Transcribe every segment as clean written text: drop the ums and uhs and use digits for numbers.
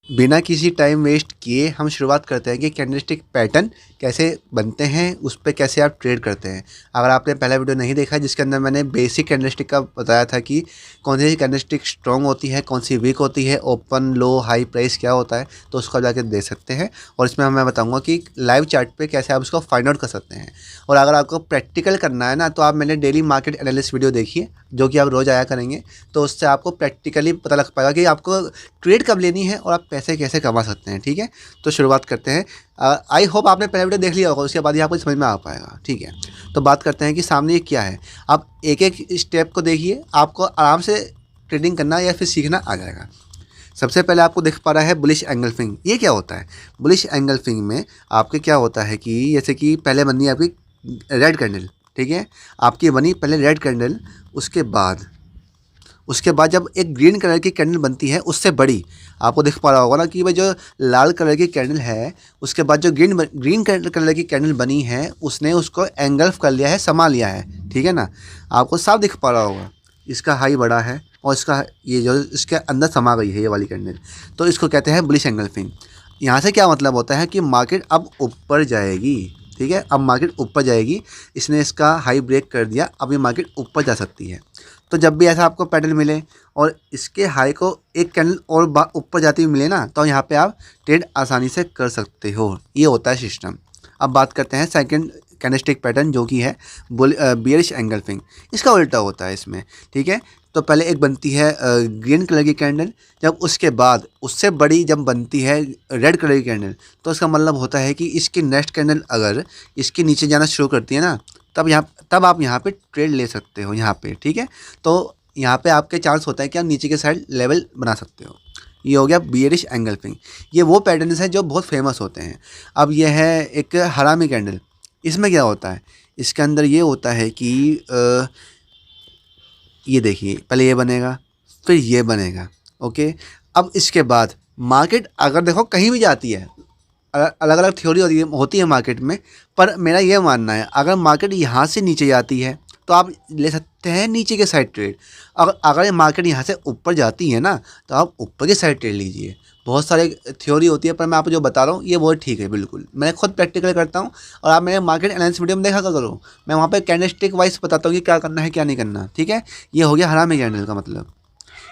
बिना किसी time waste किए हम शुरुआत करते हैं कि कैंडलस्टिक पैटर्न कैसे बनते हैं, उस पे कैसे आप ट्रेड करते हैं। अगर आपने पहला वीडियो नहीं देखा है जिसके अंदर मैंने बेसिक कैंडलस्टिक का बताया था कि कौन सी कैंडलस्टिक स्ट्रॉन्ग होती है, कौन सी वीक होती है, ओपन लो हाई प्राइस क्या होता है, तो उसको जाके देख सकते हैं। और इसमें मैं बताऊंगा कि लाइव चार्ट पे कैसे आप उसको फाइंड आउट कर सकते हैं। और अगर आपको प्रैक्टिकल करना है ना, तो आप मैंने डेली मार्केट एनालिसिस वीडियो देखिए जो कि आप रोज़ आया करेंगे, तो उससे आपको प्रैक्टिकली पता लग पाएगा कि आपको ट्रेड कब लेनी है और आप पैसे कैसे कमा सकते हैं। ठीक है, तो शुरुआत करते हैं। आई होप आपने पहले वीडियो देख लिया होगा, उसके बाद ही आपको समझ में आ पाएगा। ठीक है, तो बात करते हैं कि सामने ये क्या है। आप एक एक स्टेप को देखिए, आपको आराम से ट्रेडिंग करना या फिर सीखना आ जाएगा। सबसे पहले आपको दिख पा रहा है बुलिश एंगल्फिंग। ये क्या होता है? बुलिश एंगल्फिंग में आपके क्या होता है कि जैसे कि पहले बनी है आपकी रेड कैंडल, ठीक है, आपकी बनी पहले रेड कैंडल, उसके बाद जब एक ग्रीन कलर की कैंडल बनती है उससे बड़ी, आपको दिख पा रहा होगा ना कि भाई जो लाल कलर की कैंडल है, उसके बाद जो ग्रीन कलर की कैंडल बनी है उसने उसको एंगल्फ कर लिया है, समा लिया है। ठीक है ना, आपको साफ दिख पा रहा होगा। इसका हाई बड़ा है और इसका ये जो इसके अंदर समा गई है ये वाली कैंडल, तो इसको कहते हैं बुलिश एंगल्फिंग। यहाँ से क्या मतलब होता है कि मार्केट अब ऊपर जाएगी। ठीक है, अब मार्केट ऊपर जाएगी, इसने इसका हाई ब्रेक कर दिया, अब ये मार्केट ऊपर जा सकती है। तो जब भी ऐसा आपको पैटर्न मिले और इसके हाई को एक कैंडल और ऊपर जाती हुई मिले ना, तो यहाँ पे आप ट्रेड आसानी से कर सकते हो। ये होता है सिस्टम। अब बात करते हैं सेकंड कैंडलस्टिक पैटर्न जो कि है बियरिश एंगल्फिंग। इसका उल्टा होता है इसमें। ठीक है, तो पहले एक बनती है ग्रीन कलर की कैंडल, जब उसके बाद उससे बड़ी जब बनती है रेड कलर की कैंडल, तो इसका मतलब होता है कि इसकी नेक्स्ट कैंडल अगर इसके नीचे जाना शुरू करती है ना, तब आप यहाँ पे ट्रेड ले सकते हो यहाँ पे। ठीक है, तो यहाँ पे आपके चांस होता है कि आप नीचे के साइड लेवल बना सकते हो। ये हो गया बियरिश एंगल्फिंग। ये वो पैटर्न्स हैं जो बहुत फेमस होते हैं। अब ये है एक हरामी कैंडल। इसमें क्या होता है, इसके अंदर ये होता है कि ये देखिए पहले ये बनेगा, फिर ये बनेगा। ओके, अब इसके बाद मार्केट अगर देखो कहीं भी जाती है, अलग अलग थ्योरी होती है मार्केट में, पर मेरा ये मानना है अगर मार्केट यहाँ से नीचे जाती है तो आप ले सकते हैं नीचे के साइड ट्रेड। अगर ये मार्केट यहाँ से ऊपर जाती है ना, तो आप ऊपर की साइड ट्रेड लीजिए। बहुत सारे थ्योरी होती है, पर मैं आपको जो बता रहा हूँ ये बहुत ठीक है, बिल्कुल मैं खुद प्रैक्टिकल करता हूँ। और आप मेरे मार्केट एनालिसिस वीडियो में देखा करो, मैं वहाँ पे कैंडलस्टिक वाइज बताता हूँ कि क्या करना है क्या नहीं करना। ठीक है, ये हो गया हरामी कैंडल का मतलब।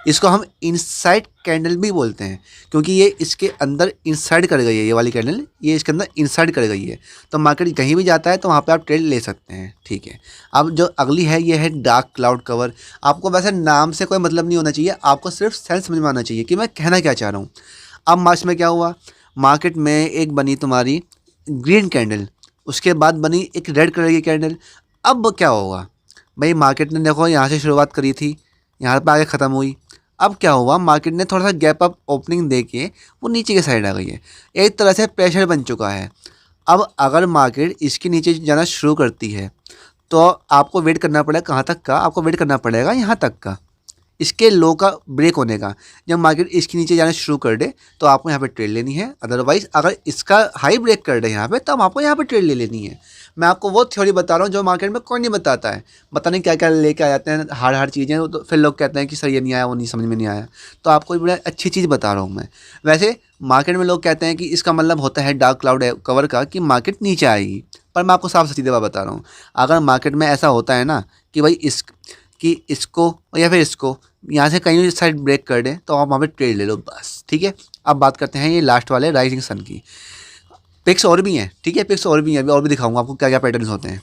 इसको हम इनसाइड कैंडल भी बोलते हैं, क्योंकि ये इसके अंदर इनसाइड कर गई है। ये वाली कैंडल ये इसके अंदर इनसाइड कर गई है, तो मार्केट कहीं भी जाता है तो वहाँ पे आप ट्रेड ले सकते हैं। ठीक है, अब जो अगली है ये है डार्क क्लाउड कवर। आपको वैसे नाम से कोई मतलब नहीं होना चाहिए, आपको सिर्फ सेंस समझ में आना चाहिए कि मैं कहना क्या चाह रहा हूँ। अब मार्च में क्या हुआ, मार्केट में एक बनी तुम्हारी ग्रीन कैंडल, उसके बाद बनी एक रेड कलर की कैंडल। अब क्या होगा भाई, मार्केट ने देखो यहाँ से शुरुआत करी थी, यहाँ पर आगे ख़त्म हुई। अब क्या हुआ, मार्केट ने थोड़ा सा गैप अप ओपनिंग दे के वो नीचे की साइड आ गई है, एक तरह से प्रेशर बन चुका है। अब अगर मार्केट इसके नीचे जाना शुरू करती है तो आपको वेट करना पड़ेगा, कहाँ तक का? आपको वेट करना पड़ेगा यहाँ तक का, इसके लो का ब्रेक होने का। जब मार्केट इसके नीचे जाना शुरू कर दे तो आपको यहाँ पे ट्रेड लेनी है, अदरवाइज अगर इसका हाई ब्रेक कर दे यहाँ पे, तब आपको यहाँ पे ट्रेड ले लेनी है। मैं आपको वो थ्योरी बता रहा हूँ जो मार्केट में कोई नहीं बताता है। पता नहीं क्या क्या लेके आ जाते हैं, हार्ड चीज़ें, तो फिर लोग कहते हैं कि सर ये नहीं आया, वो नहीं समझ में नहीं आया। तो आपको बड़ा अच्छी चीज़ बता रहा हूँ मैं। वैसे मार्केट में लोग कहते हैं कि इसका मतलब होता है डार्क क्लाउड कवर का, कि मार्केट नीचे आएगी। पर मैं आपको साफ सीधी बात बता रहा हूँ, अगर मार्केट में ऐसा होता है ना कि भाई इसको या फिर इसको यहाँ से कहीं साइड ब्रेक कर दें, तो आप वहाँ पे ट्रेड ले लो बस। ठीक है, अब बात करते हैं ये लास्ट वाले राइजिंग सन की। पिक्स और भी हैं, ठीक है, पिक्स और भी हैं, अभी और भी दिखाऊंगा आपको क्या क्या पैटर्न्स होते हैं।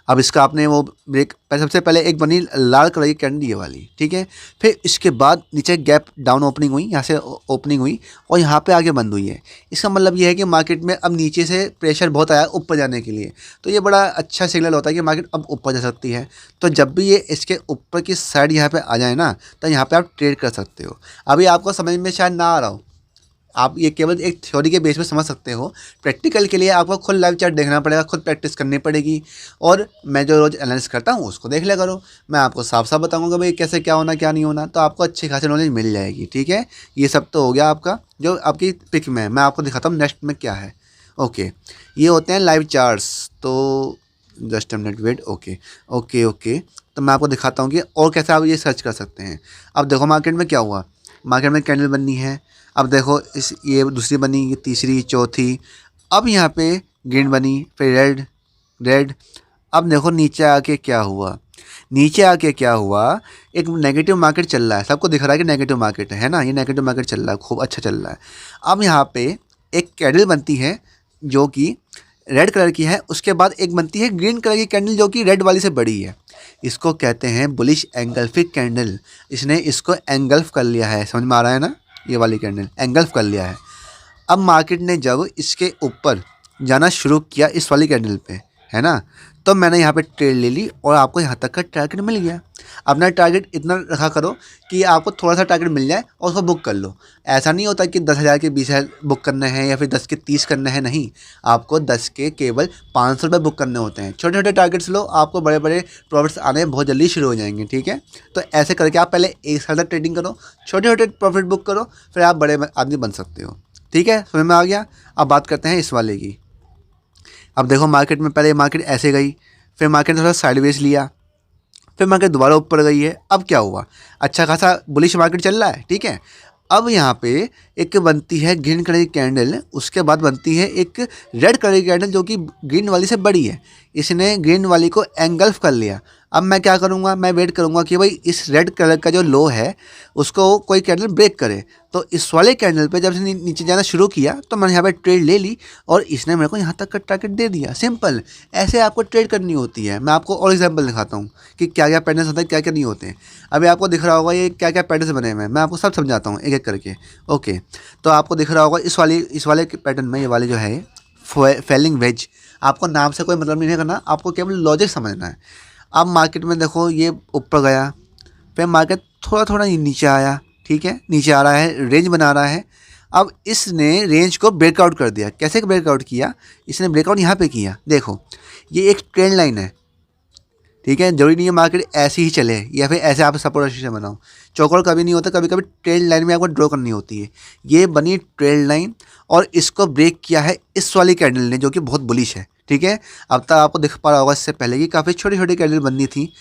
अब इसका आपने वो ब्रेक, सबसे पहले एक बनी लाल कलर की कैंडल ये वाली, ठीक है, फिर इसके बाद नीचे गैप डाउन ओपनिंग हुई, यहाँ से ओपनिंग हुई और यहाँ पे आगे बंद हुई है। इसका मतलब ये है कि मार्केट में अब नीचे से प्रेशर बहुत आया ऊपर जाने के लिए, तो ये बड़ा अच्छा सिग्नल होता है कि मार्केट अब ऊपर जा सकती है। तो जब भी ये इसके ऊपर की साइड यहाँ पर आ जाए ना, तो यहाँ पर आप ट्रेड कर सकते हो। अभी आपको समझ में शायद ना आ रहा हो, आप ये केवल एक थ्योरी के बेस पे समझ सकते हो। प्रैक्टिकल के लिए आपको खुद लाइव चार्ट देखना पड़ेगा, खुद प्रैक्टिस करनी पड़ेगी, और मैं जो रोज़ एनालिसिस करता हूँ उसको देख लिया करो। मैं आपको साफ साफ बताऊँगा भाई कैसे क्या होना क्या नहीं होना, तो आपको अच्छी खासी नॉलेज मिल जाएगी। ठीक है, ये सब तो हो गया आपका जो आपकी पिक में है। मैं आपको दिखाता हूँ नेक्स्ट में क्या है। ओके, ये होते हैं लाइव चार्ट्स। तो just minute wait. Okay okay okay, तो मैं आपको दिखाता हूँ कि और कैसे आप ये सर्च कर सकते हैं। अब देखो मार्केट में क्या हुआ, मार्केट में कैंडल बननी है, अब देखो इस ये दूसरी बनी, ये तीसरी, चौथी, अब यहाँ पे ग्रीन बनी, फिर रेड, रेड। अब देखो नीचे आके क्या हुआ, नीचे आके क्या हुआ, एक नेगेटिव मार्केट चल रहा है, सबको दिख रहा है कि नेगेटिव मार्केट है ना, ये नेगेटिव मार्केट चल रहा है, खूब अच्छा चल रहा है। अब यहाँ पे एक कैंडल बनती है जो कि रेड कलर की है, उसके बाद एक बनती है ग्रीन कलर की कैंडल जो कि रेड वाली से बड़ी है। इसको कहते हैं बुलिश एंगल्फिक कैंडल। इसने इसको एंगल्फ कर लिया है, समझ में आ रहा है ना, ये वाली कैंडल एंगल्फ कर लिया है। अब मार्केट ने जब इसके ऊपर जाना शुरू किया इस वाली कैंडल पे, है ना, तो मैंने यहाँ पे ट्रेड ले ली और आपको यहाँ तक का टारगेट मिल गया। अपना टारगेट इतना रखा करो कि आपको थोड़ा सा टारगेट मिल जाए और उसको बुक कर लो। ऐसा नहीं होता कि 10,000 के 20,000 बुक करने हैं या फिर 10 के 30 करने हैं, नहीं, आपको 10 के केवल 500 रुपये बुक करने होते हैं। छोटे छोटे टारगेट्स लो, आपको बड़े बड़े प्रॉफिट्स आने बहुत जल्दी शुरू हो जाएंगे, ठीक है। तो ऐसे करके आप पहले 1 साल तक ट्रेडिंग करो, छोटे छोटे प्रॉफिट बुक करो, फिर आप बड़े आदमी बन सकते हो, ठीक है, समझ में आ गया। अब बात करते हैं इस वाले की। अब देखो मार्केट में पहले मार्केट ऐसे गई, फिर मार्केट ने थोड़ा साइडवेज लिया, फिर मार्केट दोबारा ऊपर गई है। अब क्या हुआ, अच्छा खासा बुलिश मार्केट चल रहा है, ठीक है। अब यहाँ पे एक बनती है ग्रीन कलर की कैंडल, उसके बाद बनती है एक रेड कलर की कैंडल जो कि ग्रीन वाली से बड़ी है। इसने ग्रीन वाली को एंगल्फ कर लिया। अब मैं क्या करूँगा, मैं वेट करूँगा कि भाई इस रेड कलर का जो लो है उसको कोई कैंडल ब्रेक करे। तो इस वाले कैंडल पे जब इसने नीचे जाना शुरू किया तो मैंने यहाँ पे ट्रेड ले ली और इसने मेरे को यहाँ तक का टारगेट दे दिया। सिंपल, ऐसे आपको ट्रेड करनी होती है। मैं आपको और एग्जांपल दिखाता हूँ कि क्या क्या पैटर्न्स होते हैं, क्या क्या नहीं होते हैं। अभी आपको दिख रहा होगा ये क्या क्या पैटर्न्स बने हुए हैं, मैं आपको सब समझाता हूँ एक एक करके। ओके, तो आपको दिख रहा होगा इस वाले पैटर्न में, ये वाले जो है फेलिंग वेज, आपको नाम से कोई मतलब नहीं करना, आपको केवल लॉजिक समझना है। अब मार्केट में देखो ये ऊपर गया, फिर मार्केट थोड़ा थोड़ा नीचे आया, ठीक है, नीचे आ रहा है, रेंज बना रहा है। अब इसने रेंज को ब्रेकआउट कर दिया। कैसे ब्रेकआउट किया, इसने ब्रेकआउट यहाँ पे किया, देखो ये एक ट्रेंड लाइन है, ठीक है। जरूरी नहीं है मार्केट ऐसे ही चले या फिर ऐसे आप सपोर्ट रेजिस्टेंस बनाओ, चौकोर कभी नहीं होता, कभी कभी ट्रेंड लाइन में आपको ड्रॉ करनी होती है। ये बनी ट्रेंड लाइन और इसको ब्रेक किया है इस वाली कैंडल ने जो कि बहुत बुलिश है, ठीक है। अब तक आपको दिख पा रहा होगा इससे पहले कि काफ़ी छोटी छोटी कैंडल बननी थी,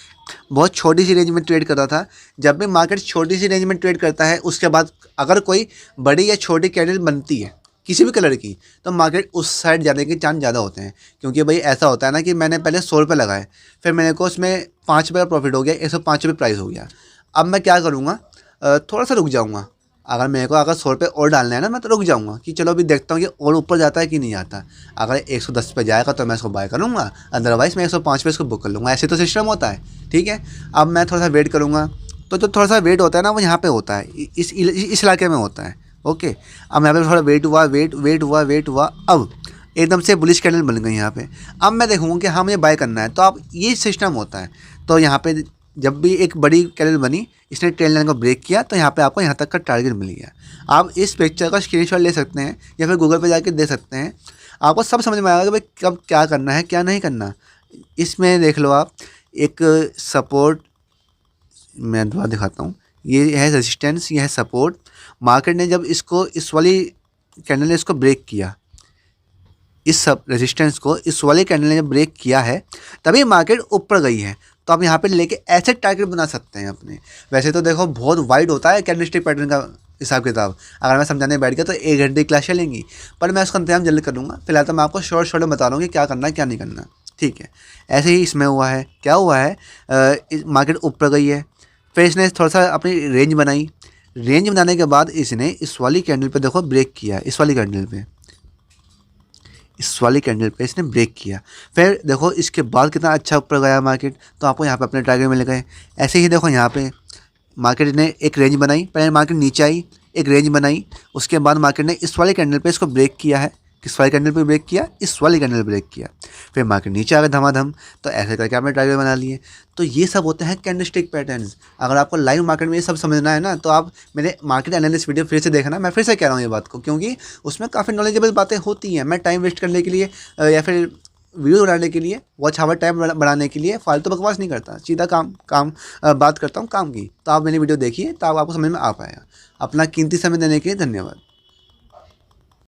बहुत छोटी सी रेंज में ट्रेड कर रहा था। जब भी मार्केट छोटी सी रेंज में ट्रेड करता है उसके बाद अगर कोई बड़ी या छोटी कैंडल बनती है किसी भी कलर की, तो मार्केट उस साइड जाने के चांस ज़्यादा होते हैं। क्योंकि भाई ऐसा होता है ना कि मैंने पहले 100 रुपये लगाए, फिर मेरे को उसमें 5 रुपये का प्रॉफिट हो गया, 105 रुपये प्राइस हो गया। अब मैं क्या करूँगा, थोड़ा सा रुक जाऊँगा। अगर मेरे को 100 रुपये और डालना है ना, मैं तो रुक जाऊँगा कि चलो अभी देखता हूँ कि और ऊपर जाता है कि नहीं आता। अगर 110 पे जाएगा तो मैं इसको बाय करूँगा, अदरवाइज़ मैं 105 पे इसको बुक कर लूँगा। ऐसे तो सिस्टम होता है, ठीक है। अब मैं थोड़ा सा वेट करूँगा, तो जो थोड़ा सा वेट होता है ना वो यहाँ पे होता है, इस इलाके में होता है। ओके, अब यहाँ पे थोड़ा वेट हुआ, वेट हुआ, अब एकदम से बुलिश कैंडल बन गई यहाँ पे। अब मैं देखूँगा कि हाँ मुझे बाय करना है, तो अब ये सिस्टम होता है। तो यहाँ पे जब भी एक बड़ी कैंडल बनी, इसने ट्रेंड लाइन को ब्रेक किया, तो यहाँ पे आपको यहाँ तक का टारगेट मिल गया। आप इस पिक्चर का स्क्रीनशॉट ले सकते हैं या फिर गूगल पे जाके दे सकते हैं, आपको सब समझ में आएगा कि भाई कब क्या करना है क्या नहीं करना। इसमें देख लो आप, एक सपोर्ट, मैं दोबारा दिखाता हूँ, ये है रेजिस्टेंस, ये है सपोर्ट। मार्केट ने जब इसको इस वाली कैंडल ने इसको ब्रेक किया, इस सब रेजिस्टेंस को इस वाले कैंडल ने जब ब्रेक किया है तभी मार्केट ऊपर गई है। तो आप यहाँ पे लेके ऐसे टारगेट बना सकते हैं अपने। वैसे तो देखो बहुत वाइड होता है कैंडलस्टिक पैटर्न का हिसाब किताब, अगर मैं समझाने बैठ गया तो 1 घंटे की क्लास चलेंगी, पर मैं उसका इंतजाम जल्दी कर लूँगा। फिलहाल तो मैं आपको शॉर्ट में बता रहा हूँ कि क्या करना है क्या नहीं करना, ठीक है। ऐसे ही इसमें हुआ है, क्या हुआ है, मार्केट ऊपर गई है, फिर इसने थोड़ा सा अपनी रेंज बनाई, रेंज बनाने के बाद इसने इस वाली कैंडल पे देखो ब्रेक किया, इस वाली कैंडल पे इसने ब्रेक किया। फिर देखो इसके बाद कितना अच्छा ऊपर गया मार्केट, तो आपको यहाँ पे अपने टारगेट मिल गए। ऐसे ही देखो यहाँ पे मार्केट ने एक रेंज बनाई, पहले मार्केट नीचे आई, एक रेंज बनाई, उसके बाद मार्केट ने इस वाले कैंडल पे इसको ब्रेक किया है, किस वाले कैंडल पे ब्रेक किया, इस वाली कैंडल ब्रेक किया, फिर मार्केट नीचे आ गया धमाधम। तो ऐसे करके आपने टारगेट बना लिए। तो ये सब होते हैं कैंडलस्टिक पैटर्न्स। अगर आपको लाइव मार्केट में ये सब समझना है ना, तो आप मेरे मार्केट एनालिसिस वीडियो फिर से देखना। मैं फिर से कह रहा हूँ ये बात को, क्योंकि उसमें काफ़ी नॉलेजेबल बातें होती हैं। मैं टाइम वेस्ट करने के लिए या फिर वीडियो बनाने के लिए, वॉच आवर टाइम बढ़ाने के लिए फालतू बकवास नहीं करता, सीधा बात करता हूँ काम की। तो आप मेरी वीडियो देखिए, तो आपको समझ में आ पाएगा। अपना कीमती समय देने के लिए धन्यवाद।